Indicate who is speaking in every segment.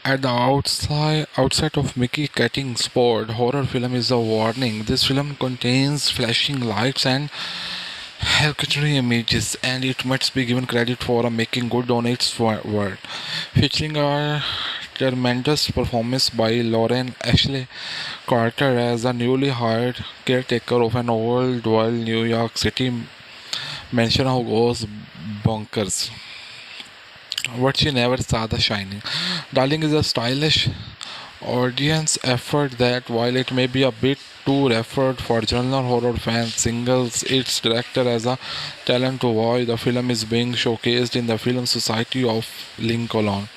Speaker 1: At the outset of Mickey Getting Sport, horror film is a warning. This film contains flashing lights and Herculaneum images, and it must be given credit for making good on its word. Featuring a tremendous performance by Lauren Ashley Carter as the newly hired caretaker of an old world New York City mansion who goes bonkers. But she never saw the shining. Darling is a stylish audience effort that, while it may be a bit too effort for general horror fans, singles its director as a talent to watch. The film is being showcased in the Film Society of Lincoln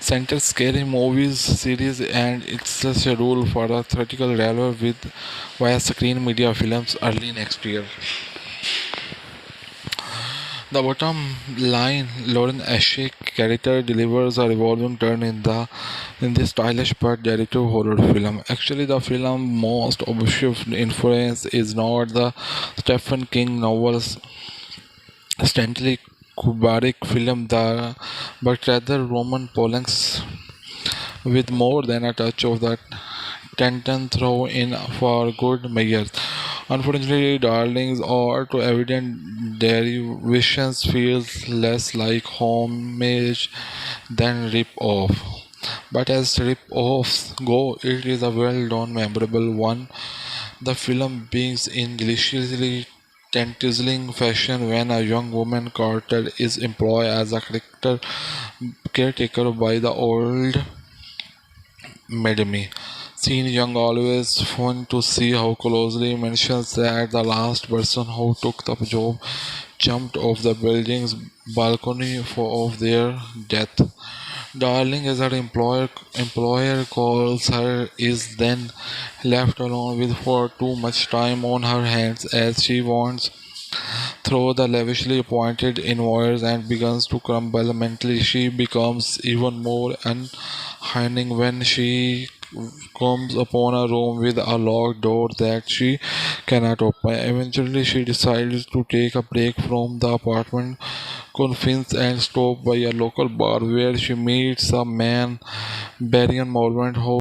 Speaker 1: Center Scary Movies series, and it's a schedule for a theatrical release with via Screen Media Films early next year. The bottom line, Lauren Ashe character delivers a revolving turn in this stylish but directive horror film. Actually, the film's most obvious influence is not the Stephen King novels Stanley Kubrick film, but rather Roman Polanski's with more than a touch of the Tantan throw in for good measure. Unfortunately, Darlings or to evident derivations feels less like homage than rip-off. But as rip-offs go, it is a well-done, memorable one. The film begins in deliciously tantalizing fashion when a young woman Carter is employed as a character caretaker by the old Madame. Seen Young always fun to see how closely mentions that the last person who took the job jumped off the building's balcony of their death. Darling, as her employer calls her, is then left alone with for too much time on her hands as she wants through the lavishly appointed invoice and begins to crumble mentally. She becomes even more unhinging when she comes upon a room with a locked door that she cannot open. Eventually, she decides to take a break from the apartment convinced and stop by a local bar where she meets a man, Barry Mormont, who